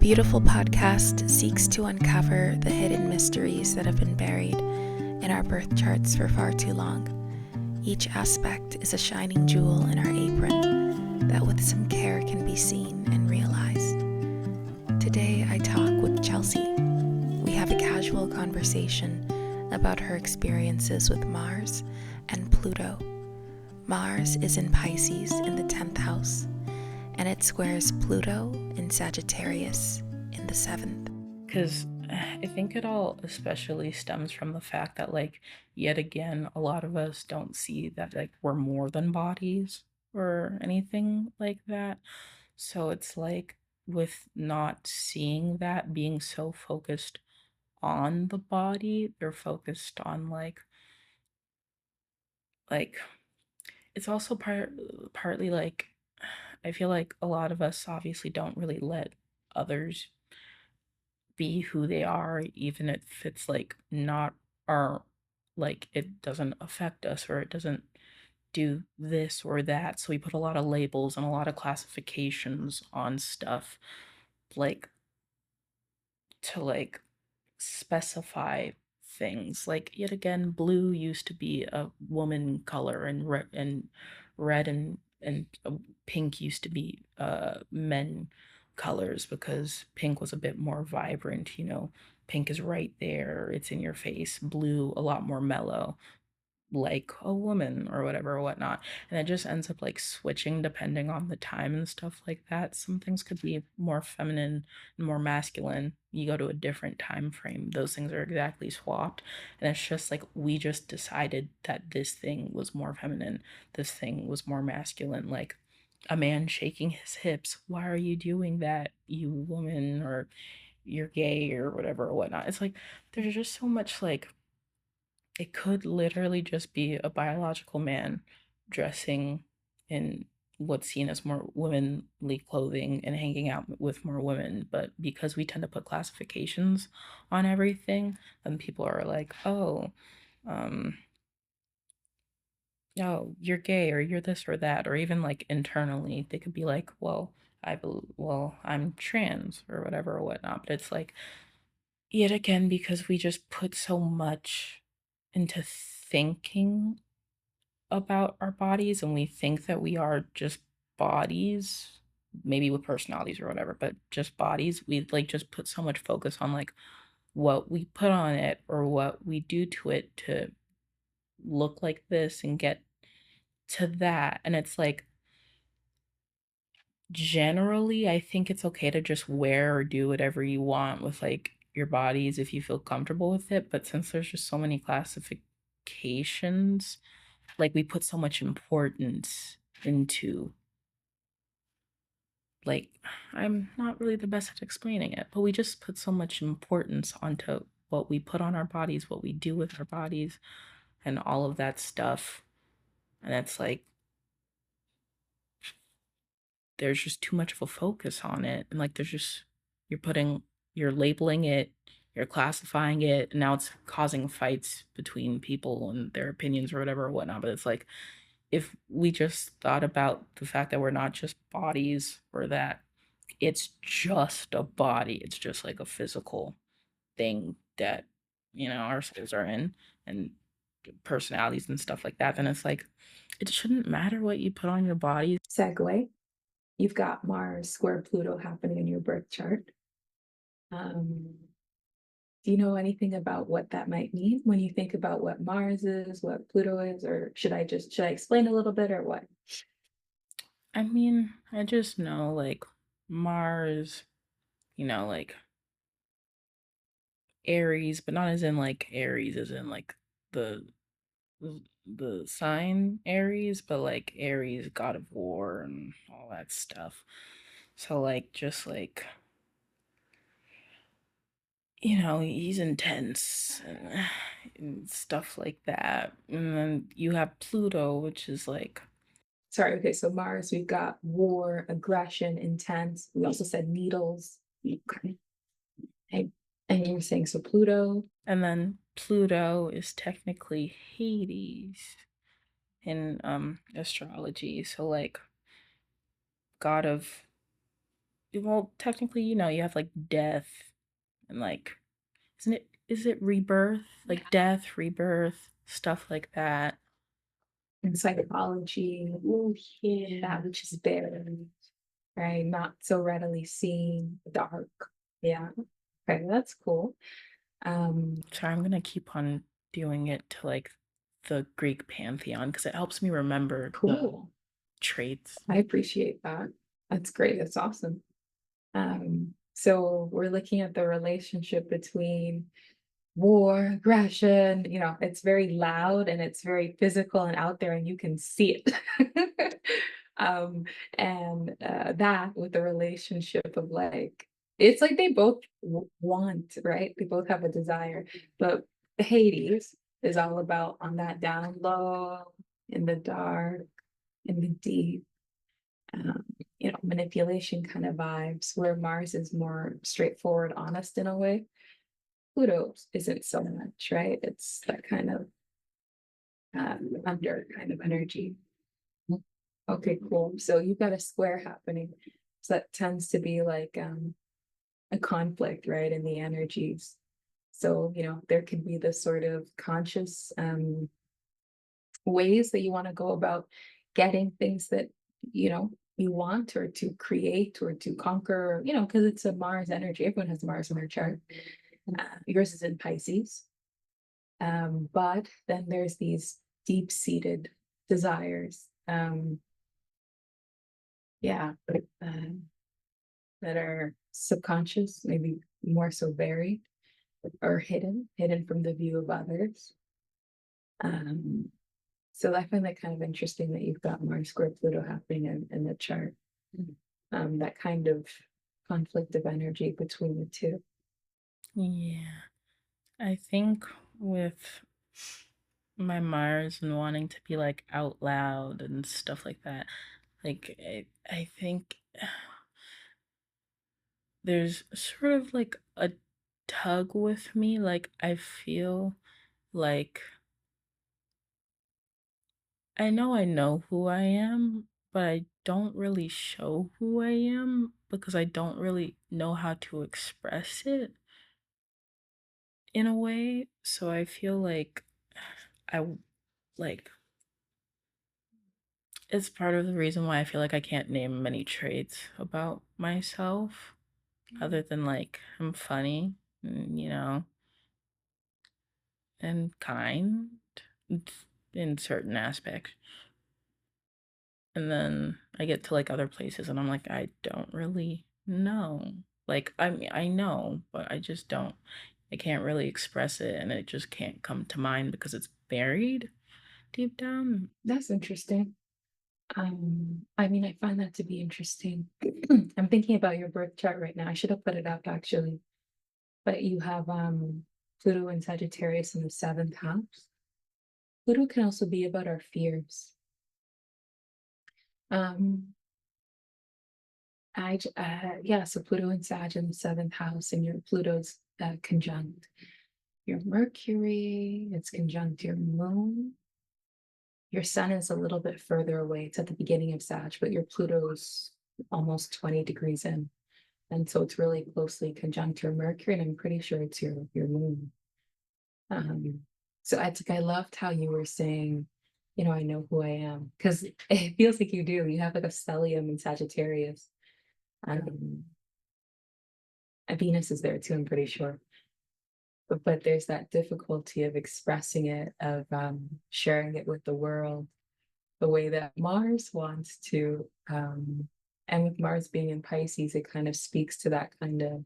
Beautiful podcast seeks to uncover the hidden mysteries that have been buried in our birth charts for far too long. Each aspect is a shining jewel in our apron that with some care can be seen and realized. Today I talk with Chelsea. We have a casual conversation about her experiences with Mars and Pluto. Mars is in Pisces in the 10th house, and it squares Pluto in Sagittarius in the 7th. Because I think it all especially stems from the fact that, yet again, a lot of us don't see that, we're more than bodies or anything like that. So it's like, with not seeing that, being so focused on the body, they're focused on, like, it's also partly like, I feel like a lot of us obviously don't really let others be who they are, even if it's not our, it doesn't affect us or it doesn't do this or that. So we put a lot of labels and a lot of classifications on stuff, like to specify things. Like, yet again, blue used to be a woman color, and red and pink used to be men colors, because pink was a bit more vibrant. Pink is right there, it's in your face. Blue, a lot more mellow, like a woman or whatever or whatnot. And it just ends up switching depending on the time and stuff like that. Some things could be more feminine and more masculine. You go to a different time frame, those things are exactly swapped. And it's just like, we just decided that this thing was more feminine, this thing was more masculine. Like a man shaking his hips, why are you doing that, you woman? Or you're gay or whatever or whatnot. It's like, there's just so much, it could literally just be a biological man dressing in what's seen as more womanly clothing and hanging out with more women. But because we tend to put classifications on everything, then people are like, um, oh, you're gay, or you're this or that. Or even internally, they could be like, well, I'm trans or whatever or whatnot. But it's like, yet again, because we just put so much into thinking about our bodies, and we think that we are just bodies, maybe with personalities or whatever, but just bodies. We just put so much focus on what we put on it or what we do to it to look like this and get to that. And it's like, generally, I think it's okay to just wear or do whatever you want with your bodies if you feel comfortable with it. But since there's just so many classifications, we put so much importance into, like, I'm not really the best at explaining it, but we just put so much importance onto what we put on our bodies, what we do with our bodies, and all of that stuff. And it's like, there's just too much of a focus on it. And there's just, you're labeling it, you're classifying it, and now it's causing fights between people and their opinions or whatever or whatnot. But it's like, if we just thought about the fact that we're not just bodies, or that it's just a body, it's just like a physical thing that, our souls are in, and personalities and stuff like that, then it's like, it shouldn't matter what you put on your body. Segue. You've got Mars square Pluto happening in your birth chart. Do you know anything about what that might mean when you think about what Mars is, what Pluto is, or should I explain a little bit, or what? I mean, I just know Mars, Aries, but not as in Aries as in the the sign Aries, but Aries, god of war and all that stuff. So just he's intense and stuff like that. And then you have Pluto, which is Sorry, okay, so Mars, we've got war, aggression, intense. We also said needles. Okay. And you were saying, so Pluto. and then Pluto is technically Hades in astrology. So god of well, technically, you have like death and like, is it rebirth? Like death, rebirth, stuff like that. And psychology, Oh, yeah. that which is buried, right? Not so readily seen, dark. Yeah. Okay, that's cool. So I'm gonna keep on doing it to like the Greek pantheon because it helps me remember the Cool. traits. I appreciate that. That's great. That's awesome. So we're looking at the relationship between war, aggression, it's very loud and it's very physical and out there and you can see it. um, and that with the relationship of like, it's like they both want, right? They both have a desire, but Hades is all about on that down low, in the dark, in the deep, um, manipulation kind of vibes, where Mars is more straightforward, honest in a way. Pluto isn't so much, right? It's that kind of under kind of energy. Okay, cool. So you've got a square happening. So that tends to be like a conflict, right, in the energies. So, there can be this sort of conscious ways that you want to go about getting things that, you want or to create or to conquer, because it's a Mars energy. Everyone has Mars in their chart. Yours is in Pisces. But then there's these deep-seated desires, yeah, that are subconscious, maybe more so buried or hidden from the view of others. Um, so I find that kind of interesting that you've got Mars square Pluto happening in the chart. That kind of conflict of energy between the two. Yeah. I think with my Mars and wanting to be like out loud and stuff like that, like I think there's sort of like a tug with me. Like I feel like I know who I am, but I don't really show who I am because I don't really know how to express it in a way. So I feel like I like it's part of the reason why I feel like I can't name many traits about myself other than like I'm funny, and kind in certain aspects. And then I get to like other places and I'm like, I don't really know. Like, I mean, I know, but I just don't, I can't really express it and it just can't come to mind because it's buried deep down. That's interesting. I mean, I find that to be interesting. I'm thinking about your birth chart right now. I should have put it up actually, but you have Pluto and Sagittarius in the seventh house. Pluto can also be about our fears. Um, yeah, so Pluto and Sag in the seventh house, and your Pluto's conjunct your Mercury, it's conjunct your moon. Your sun is a little bit further away. It's at the beginning of Sag, but your Pluto's almost 20 degrees in. And so it's really closely conjunct your Mercury, and I'm pretty sure it's your moon. Um, so I loved how you were saying, I know who I am, because it feels like you do. You have like a stellium in Sagittarius. Um, and Venus is there too, I'm pretty sure. But there's that difficulty of expressing it, of sharing it with the world the way that Mars wants to. And with Mars being in Pisces, it kind of speaks to that kind of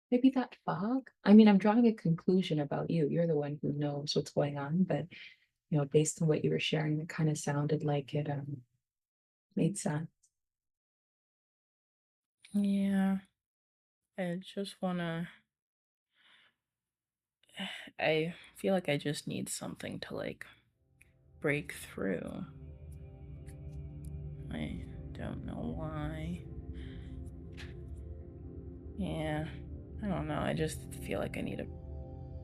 maybe that fog. I mean, I'm drawing a conclusion about you. You're the one who knows what's going on, but based on what you were sharing, it kind of sounded like it made sense. Yeah, I just wanna, I feel like I just need something to like break through. I don't know why. Yeah, I don't know. I just feel like I need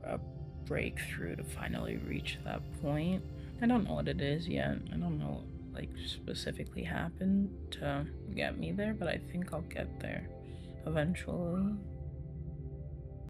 a breakthrough to finally reach that point. I don't know what it is yet. I don't know what like specifically happened to get me there, but I think I'll get there. eventually.